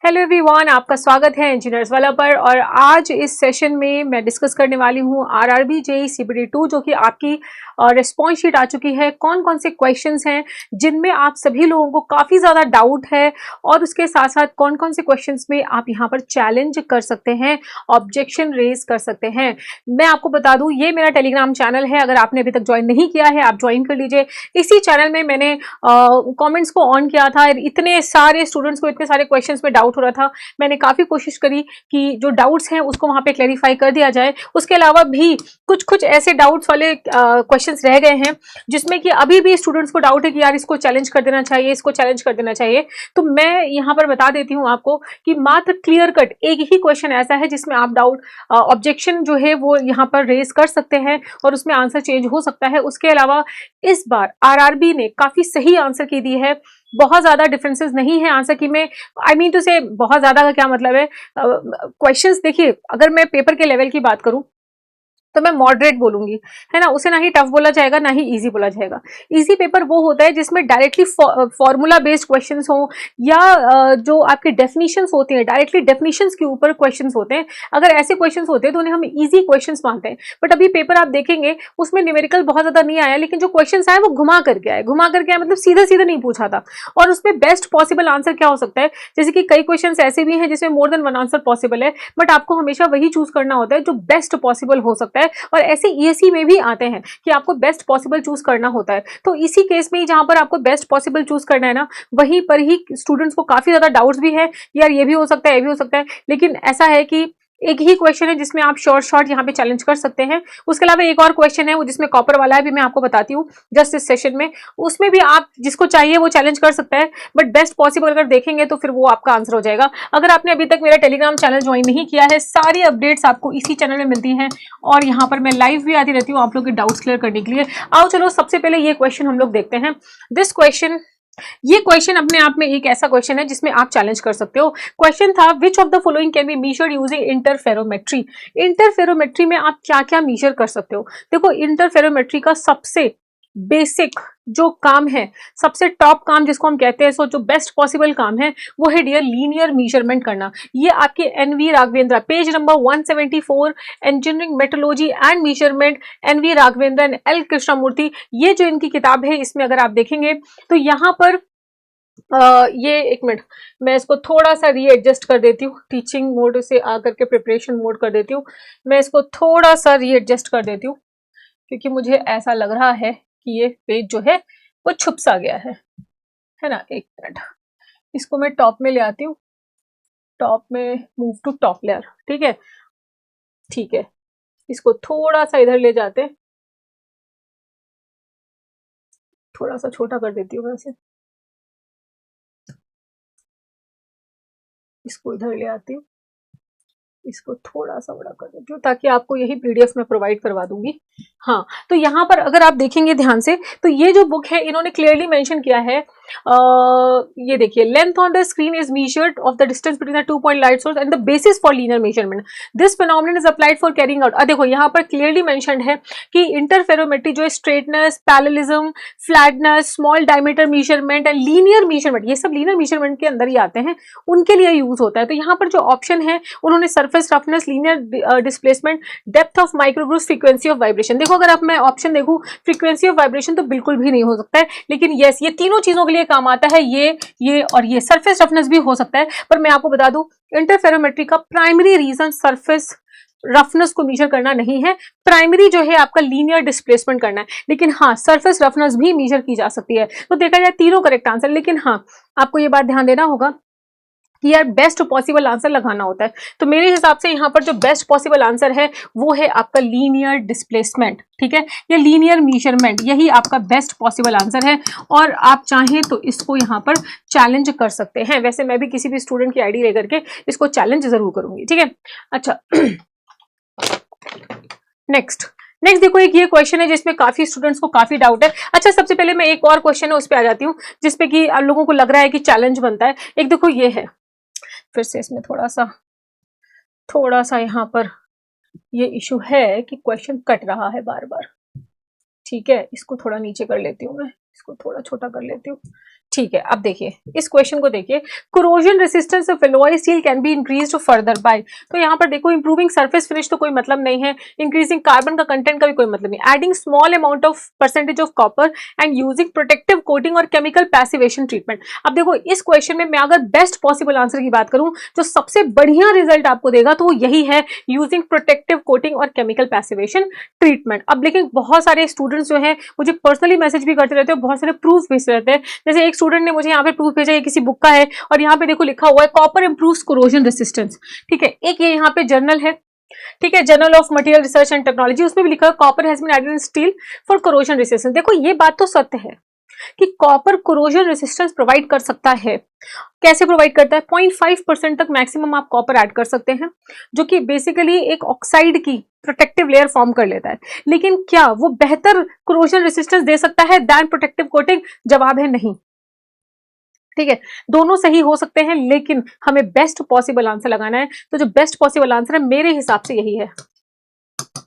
Hello everyone, आपका स्वागत है इंजीनियर्स वाला पर। और आज इस सेशन में मैं डिस्कस करने वाली हूँ आरआरबी जेईई सीबीटी 2 जो कि आपकी रिस्पॉन्स शीट आ चुकी है। कौन कौन से क्वेश्चंस हैं जिनमें आप सभी लोगों को काफ़ी ज़्यादा डाउट है, और उसके साथ साथ कौन कौन से क्वेश्चंस में आप यहाँ पर चैलेंज कर सकते हैं, ऑब्जेक्शन रेज कर सकते हैं। मैं आपको बता दूँ, ये मेरा टेलीग्राम चैनल है। अगर आपने अभी तक ज्वाइन नहीं किया है, आप ज्वाइन कर लीजिए। इसी चैनल में मैंने कॉमेंट्स को ऑन किया था। इतने सारे स्टूडेंट्स को इतने सारे क्वेश्चंस में डाउट हो रहा था, मैंने काफी कोशिश करी कि जो डाउट्स हैं उसको वहां पे क्लैरिफाई कर दिया जाए। उसके अलावा भी कुछ कुछ ऐसे डाउट्स वाले क्वेश्चंस रह गए हैं जिसमें कि अभी भी स्टूडेंट्स को डाउट है कि यार इसको चैलेंज कर देना चाहिए, इसको चैलेंज कर देना चाहिए। तो मैं यहाँ पर बता देती हूँ आपको कि मात्र क्लियर कट एक ही क्वेश्चन ऐसा है जिसमें आप डाउट ऑब्जेक्शन जो है वो यहाँ पर रेज कर सकते हैं और उसमें आंसर चेंज हो सकता है। उसके अलावा इस बार आरआरबी ने काफी सही आंसर की दी है, बहुत ज्यादा डिफरेंसेस नहीं है आंसर की में। आई मीन टू से बहुत ज्यादा का क्या मतलब है, क्वेश्चंस देखिए, अगर मैं पेपर के लेवल की बात करूं तो मैं मॉडरेट बोलूंगी, है ना। उसे ना ही टफ बोला जाएगा ना ही इजी बोला जाएगा। इजी पेपर वो होता है जिसमें डायरेक्टली फॉर्मूला बेस्ड क्वेश्चंस हो, या जो आपके डेफिनेशंस होते हैं, डायरेक्टली डेफिनेशंस के ऊपर क्वेश्चंस होते हैं। अगर ऐसे क्वेश्चंस होते हैं तो उन्हें हम इजी क्वेश्चंस मानते हैं। बट अभी पेपर आप देखेंगे उसमें न्यूमेरिकल बहुत ज्यादा नहीं आया, लेकिन जो क्वेश्चन आए वो घुमा करके आए। घुमा करके आए मतलब सीधा सीधा नहीं पूछा था। और उसमें बेस्ट पॉसिबल आंसर क्या हो सकता है, जैसे कि कई क्वेश्चन ऐसे भी हैं जिसमें more than one answer possible है, बट आपको हमेशा वही चूज करना होता है जो बेस्ट पॉसिबल हो सकता है। और ऐसे ईएससी में भी आते हैं कि आपको बेस्ट पॉसिबल चूज करना होता है। तो इसी केस में जहां पर आपको बेस्ट पॉसिबल चूज करना है ना, वहीं पर ही स्टूडेंट्स को काफी ज्यादा डाउट्स भी है, यार ये भी हो सकता है, ये भी हो सकता है। लेकिन ऐसा है कि एक ही क्वेश्चन है जिसमें आप शॉर्ट यहाँ पे चैलेंज कर सकते हैं। उसके अलावा एक और क्वेश्चन है वो जिसमें कॉपर वाला है, भी मैं आपको बताती हूँ जस्ट इस सेशन में। उसमें भी आप जिसको चाहिए वो चैलेंज कर सकता है, बट बेस्ट पॉसिबल अगर देखेंगे तो फिर वो आपका आंसर हो जाएगा। अगर आपने अभी तक मेरा टेलीग्राम चैनल ज्वाइन नहीं किया है, सारी अपडेट्स आपको इसी चैनल में मिलती हैं, और यहाँ पर मैं लाइव भी आती रहती हूँ आप लोग के डाउट्स क्लियर करने के लिए। आओ चलो सबसे पहले ये क्वेश्चन हम लोग देखते हैं। दिस क्वेश्चन, ये क्वेश्चन अपने आप में एक ऐसा क्वेश्चन है जिसमें आप चैलेंज कर सकते हो। क्वेश्चन था, which of the following can be measured using interferometry. Interferometry में आप क्या क्या मेजर कर सकते हो। देखो, इंटरफेरोमेट्री का सबसे बेसिक जो काम है, सबसे टॉप काम जिसको हम कहते हैं, सो जो बेस्ट पॉसिबल काम है वो है डियर लीनियर मेजरमेंट करना। ये आपके NV Raghavendra, page number 174, engineering metrology and measurement, NV Raghavendra and L Krishnamurthy, ये जो इनकी किताब है, इसमें अगर आप देखेंगे तो यहाँ पर ये एक मिनट, मैं इसको थोड़ा सा रीएडजस्ट कर देती हूँ, टीचिंग मोड से आकर के प्रिपरेशन मोड कर देती हूँ। मैं इसको थोड़ा सा रीएडजस्ट कर देती हूँ क्योंकि मुझे ऐसा लग रहा है कि ये पेज जो है वो छुप सा गया है ना। एक मिनट, इसको मैं टॉप में ले आती हूँ, टॉप में मूव टू टॉप लेयर। ठीक है, ठीक है, इसको थोड़ा सा इधर ले जाते हैं, थोड़ा सा छोटा कर देती हूँ वैसे, इसको इधर ले आती हूँ, इसको थोड़ा सा बड़ा कर देती हूँ ताकि आपको यही पीडीएफ में प्रोवाइड करवा दूंगी। हाँ, तो यहाँ पर अगर आप देखेंगे ध्यान से तो ये जो बुक है इन्होंने क्लियरली मेंशन किया है, ये देखिए, length on the screen is measured of the distance between the 2 point light source and the basis for linear measurement, this phenomenon is applied for carrying out. देखो यहाँ पर क्लियरली मेंशन्ड है कि interferometry जो है straightness, parallelism, flatness, small diameter measurement and linear measurement, ये सब linear measurement के अंदर ही आते हैं, उनके लिए यूज होता है। तो यहाँ पर जो ऑप्शन है उन्होंने surface roughness, linear displacement, depth of microgroove, frequency of vibration. देखो, अगर आप मैं ऑप्शन देखूं, फ्रीक्वेंसी ऑफ वाइब्रेशन तो बिल्कुल भी नहीं हो सकता है, लेकिन यस, ये तीनों चीजों के लिए काम आता है, ये और ये। सरफेस रफनेस भी हो सकता है, पर मैं आपको बता दूं इंटरफेरोमेट्री का प्राइमरी रीजन सरफेस रफनेस को मेजर करना नहीं है, प्राइमरी जो है आपका लीनियर डिस्प्लेसमेंट करना है। लेकिन हाँ, सरफेस रफनेस भी मेजर की जा सकती है। तो देखा जाए तीनों करेक्ट आंसर, लेकिन हाँ, आपको ये बात ध्यान देना होगा कि यार बेस्ट पॉसिबल आंसर लगाना होता है। तो मेरे हिसाब से यहाँ पर जो बेस्ट पॉसिबल आंसर है वो है आपका लीनियर डिस्प्लेसमेंट, ठीक है, या लीनियर मेजरमेंट, यही आपका बेस्ट पॉसिबल आंसर है। और आप चाहें तो इसको यहाँ पर चैलेंज कर सकते हैं। वैसे मैं भी किसी भी स्टूडेंट की आईडी लेकर के इसको चैलेंज जरूर करूंगी, ठीक है। अच्छा, नेक्स्ट देखो, एक ये क्वेश्चन है जिसमें काफी स्टूडेंट्स को काफी डाउट है। अच्छा, सबसे पहले मैं एक और क्वेश्चन है उस पर आ जाती हूँ जिसपे कि लोगों को लग रहा है कि चैलेंज बनता है। एक देखो ये है, फिर से इसमें थोड़ा सा यहाँ पर ये इशू है कि क्वेश्चन कट रहा है बार बार। ठीक है, इसको थोड़ा नीचे कर लेती हूँ, मैं इसको थोड़ा छोटा कर लेती हूँ। ठीक है, अब देखिए इस क्वेश्चन को देखिए, corrosion resistance of alloy steel can be increased further bye, तो यहाँ पर देखो इंप्रूविंग सरफेस फिनिश तो कोई मतलब नहीं है, इंक्रीजिंग कार्बन का कंटेंट का भी कोई मतलब नहीं, adding small amount of percentage of copper and using protective coating और केमिकल पैसिवेशन ट्रीटमेंट। अब देखो इस क्वेश्चन में मैं अगर बेस्ट पॉसिबल आंसर की बात करूं, जो सबसे बढ़िया रिजल्ट आपको देगा तो वो यही है, यूजिंग प्रोटेक्टिव कोटिंग और केमिकल पैसिवेशन ट्रीटमेंट। अब लेकिन बहुत सारे स्टूडेंट्स जो हैं मुझे पर्सनली मैसेज भी करते रहते हैं, बहुत सारे प्रूफ भेजते रहते हैं, जैसे एक स्टूडेंट ने मुझे यहाँ पे प्रूफ भेजा है, किसी बुक का है और यहाँ पे देखो लिखा हुआ है कॉपर इंप्रूव्स कोरोजन रेसिस्टेंस, ठीक है। एक ये यहाँ पे जर्नल है, ठीक है, journal of material research and technology, उसमें भी लिखा है copper has been added in steel for corrosion resistance. देखो ये बात तो सत्य है कि कॉपर कोरोजन रेसिस्टेंस प्रोवाइड कर सकता है। कैसे प्रोवाइड करता है? 0.5% तक मैक्सिमम आप कॉपर ऐड कर सकते हैं, जो कि बेसिकली एक ऑक्साइड की प्रोटेक्टिव लेयर फॉर्म कर लेता है। लेकिन क्या वो बेहतर कोरोजन रेसिस्टेंस दे सकता है दैन प्रोटेक्टिव कोटिंग? जवाब है नहीं, ठीक है। दोनों सही हो सकते हैं लेकिन हमें बेस्ट पॉसिबल आंसर लगाना है, तो जो बेस्ट पॉसिबल आंसर है मेरे हिसाब से यही है,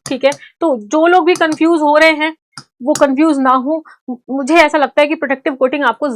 ठीक है। तो जो लोग भी कंफ्यूज हो रहे हैं वो कंफ्यूज ना हो, मुझे ऐसा लगता है कि प्रोटेक्टिव कोटिंग आपको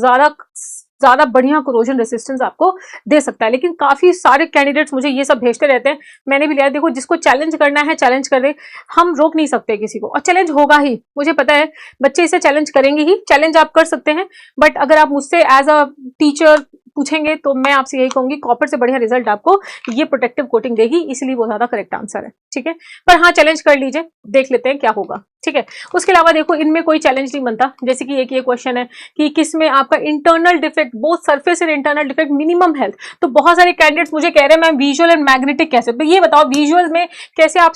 ज्यादा बढ़िया कोरोजन रेसिस्टेंस आपको दे सकता है। लेकिन काफी सारे कैंडिडेट्स मुझे ये सब भेजते रहते हैं, मैंने भी लिया। देखो जिसको चैलेंज करना है चैलेंज कर दे, हम रोक नहीं सकते किसी को, और चैलेंज होगा ही, मुझे पता है बच्चे इसे चैलेंज करेंगे ही, चैलेंज आप कर सकते हैं। बट अगर आप मुझसे एज अ टीचर पूछेंगे तो मैं आपसे यही कहूंगी कॉपर से बढ़िया रिजल्ट आपको ये प्रोटेक्टिव कोटिंग देगी, इसलिए वो ज्यादा करेक्ट आंसर है, ठीक है। पर हाँ चैलेंज कर लीजिए, देख लेते हैं क्या होगा, ठीक है। उसके अलावा देखो इनमें कोई चैलेंज नहीं बनता, जैसे कि एक ये क्वेश्चन है कि किसमें आपका internal defect both surface and internal defect minimum health, तो बहुत सारे कैंडिडेट्स मुझे कह रहे हैं मैम विजुअल एंड मैग्नेटिक कैसे, तो ये बताओ विजुअल में कैसे आप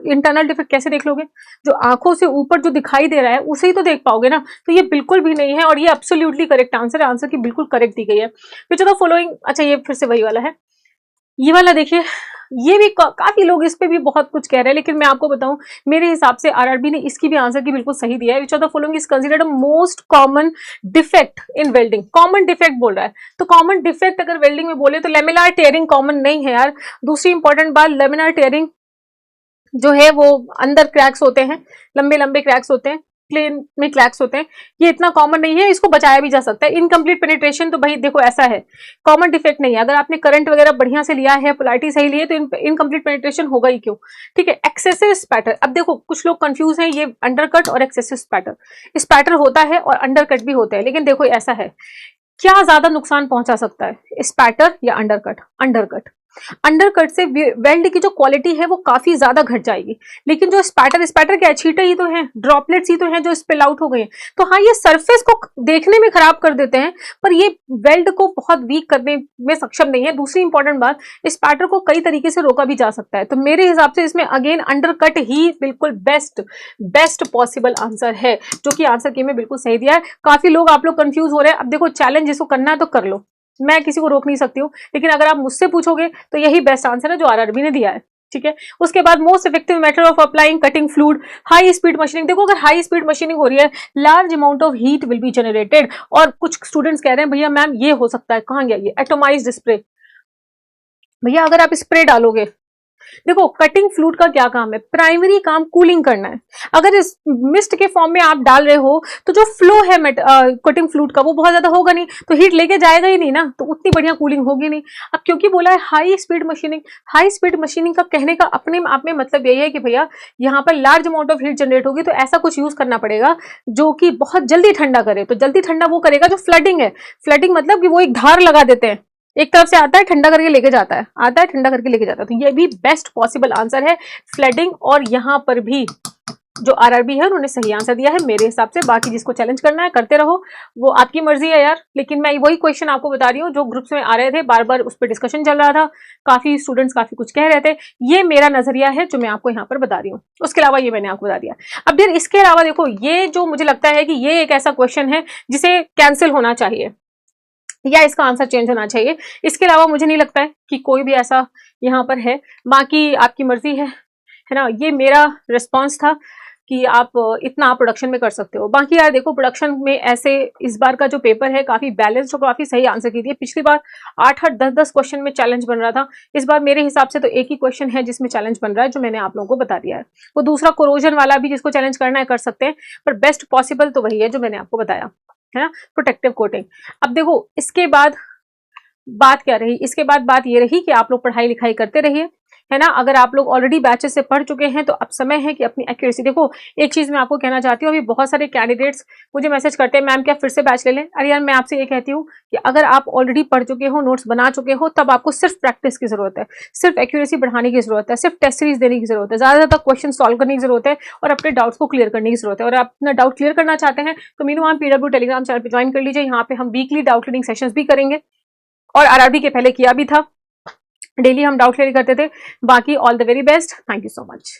इंटरनल डिफेक्ट कैसे देख लोगे? जो आंखों से ऊपर जो दिखाई दे रहा है उसे ही तो देख पाओगे ना, तो ये बिल्कुल भी नहीं है और ये एब्सोल्युटली करेक्ट आंसर है, आंसर की बिल्कुल करेक्ट दी गई है। विच ऑफ द फॉलोइंग, अच्छा ये फिर से वही वाला है, ये वाला देखिए, ये भी काफी लोग इस पे भी बहुत कुछ कह रहे हैं, लेकिन मैं आपको बताऊं मेरे हिसाब से आरआरबी ने इसकी भी आंसर की बिल्कुल सही दिया है। Which of the following is considered a most common defect in welding, common defect बोल रहा है, तो कॉमन डिफेक्ट अगर वेल्डिंग में बोले तो लेमिनार टेयरिंग कॉमन नहीं है यार। दूसरी इंपॉर्टेंट बात, लेमिनार टेयरिंग जो है वो अंदर क्रैक्स होते हैं, लंबे लंबे क्रैक्स होते हैं, प्लेन में क्रैक्स होते हैं, ये इतना कॉमन नहीं है, इसको बचाया भी जा सकता है। इनकम्प्लीट पेनिट्रेशन तो भाई देखो ऐसा है, कॉमन डिफेक्ट नहीं है, अगर आपने करंट वगैरह बढ़िया से लिया है, पोलैरिटी सही ली है, तो इनकम्प्लीट पेनिट्रेशन होगा ही क्यों, ठीक है। एक्सेसिव स्पैटर, अब देखो कुछ लोग कंफ्यूज हैं, ये अंडरकट और एक्सेसिव स्पैटर, स्पैटर होता है और अंडरकट भी होता है, लेकिन देखो ऐसा है, क्या ज्यादा नुकसान पहुंचा सकता है, स्पैटर या अंडरकट? अंडरकट। अंडरकट से वेल्ड की जो क्वालिटी है वो काफी ज्यादा घट जाएगी, लेकिन जो स्पैटर क्या है, छींटे ही तो हैं, ड्रॉपलेट्स ही तो हैं जो स्पिल आउट हो गए हैं, तो हाँ ये सरफेस को देखने में खराब कर देते हैं पर ये वेल्ड को बहुत वीक करने में सक्षम नहीं है। दूसरी इंपॉर्टेंट बात, स्पैटर को कई तरीके से रोका भी जा सकता है, तो मेरे हिसाब से इसमें अगेन अंडरकट ही बिल्कुल बेस्ट पॉसिबल आंसर है, जो कि आंसर की में बिल्कुल सही दिया है। काफी लोग आप लोग कंफ्यूज हो रहे हैं, अब देखो चैलेंज जिसको करना है तो कर लो, मैं किसी को रोक नहीं सकती हूँ, लेकिन अगर आप मुझसे पूछोगे तो यही बेस्ट आंसर है जो आरआरबी ने दिया है, ठीक है। उसके बाद most effective method of applying cutting fluid, high speed machining. देखो अगर हाई स्पीड मशीनिंग हो रही है, large amount of heat will be generated, और कुछ स्टूडेंट्स कह रहे हैं भैया मैम ये हो सकता है, कहाँ गया ये एटोमाइज्ड स्प्रे, भैया अगर आप स्प्रे डालोगे, देखो कटिंग फ्लूइड का क्या काम है, प्राइमरी काम कूलिंग करना है। अगर इस मिस्ट के फॉर्म में आप डाल रहे हो तो जो फ्लो है कटिंग फ्लूइड का वो बहुत ज्यादा होगा नहीं, तो हीट लेके जाएगा ही नहीं ना, तो उतनी बढ़िया कूलिंग होगी नहीं। अब क्योंकि बोला है high speed machining, high speed machining का कहने का अपने आप में मतलब यही है कि भैया यहाँ पर large amount of heat generate होगी, तो ऐसा कुछ यूज करना पड़ेगा जो कि बहुत जल्दी ठंडा करे। तो जल्दी ठंडा वो करेगा जो फ्लडिंग है, फ्लडिंग मतलब कि वो एक धार लगा देते हैं, एक तरफ से आता है ठंडा करके लेके जाता है, आता है ठंडा करके लेके जाता है, तो ये भी बेस्ट पॉसिबल आंसर है फ्लडिंग। और यहाँ पर भी जो आरआरबी है उन्होंने सही आंसर दिया है मेरे हिसाब से। बाकी जिसको चैलेंज करना है करते रहो, वो आपकी मर्जी है यार, लेकिन मैं वही क्वेश्चन आपको बता रही हूँ जो ग्रुप्स में आ रहे थे, बार बार उस पर डिस्कशन चल रहा था, काफी स्टूडेंट्स काफी कुछ कह रहे थे, ये मेरा नजरिया है जो मैं आपको यहाँ पर बता रही हूँ। उसके अलावा ये मैंने आपको बता दिया। अब फिर इसके अलावा देखो ये जो मुझे लगता है कि ये एक ऐसा क्वेश्चन है जिसे कैंसिल होना चाहिए या इसका आंसर चेंज होना चाहिए, इसके अलावा मुझे नहीं लगता है कि कोई भी ऐसा यहाँ पर है। बाकी आपकी मर्जी है ना, ये मेरा रिस्पॉन्स था कि आप इतना आप प्रोडक्शन में कर सकते हो। बाकी यार देखो प्रोडक्शन में ऐसे इस बार का जो पेपर है काफी बैलेंस्ड और काफी सही आंसर की दिए। पिछली बार 8-8 10-10 क्वेश्चन में चैलेंज बन रहा था, इस बार मेरे हिसाब से तो एक ही क्वेश्चन है जिसमें चैलेंज बन रहा है जो मैंने आप लोगों को बता दिया है। वो दूसरा कोरोजन वाला भी जिसको चैलेंज करना है कर सकते हैं, पर बेस्ट पॉसिबल तो वही है जो मैंने आपको बताया। है ना, प्रोटेक्टिव कोटिंग। अब देखो इसके बाद बात क्या रही, इसके बाद बात ये रही कि आप लोग पढ़ाई लिखाई करते रहिए, है ना। अगर आप लोग ऑलरेडी बैचेस से पढ़ चुके हैं तो अब समय है कि अपनी एक्यूरेसी देखो। एक चीज मैं आपको कहना चाहती हूँ, अभी बहुत सारे कैंडिडेट्स मुझे मैसेज करते हैं, मैम क्या फिर से बैच ले लें। अरे यार, मैं आपसे ये कहती हूँ कि अगर आप ऑलरेडी पढ़ चुके हो, नोट्स बना चुके हो, तब आपको सिर्फ प्रैक्टिस की जरूरत है, सिर्फ एक्यूरेसी बढ़ाने की जरूरत है, सिर्फ टेस्ट सीरीज देने की जरूरत है, ज्यादा ज्यादा क्वेश्चन सॉल्व करने की जरूरत है और अपने डाउट्स को क्लियर करने की जरूरत है। और आप अपना डाउट क्लियर करना चाहते हैं तो मीनू आप पीडब्ल्यू टेलीग्राम चैनल पर ज्वाइन कर लीजिए। यहाँ पे हम वीकली डाउट क्लियरिंग सेशंस भी करेंगे और आरआरबी के पहले किया भी था, डेली हम डाउट क्लियर करते थे। बाकी all the very best, thank you so much.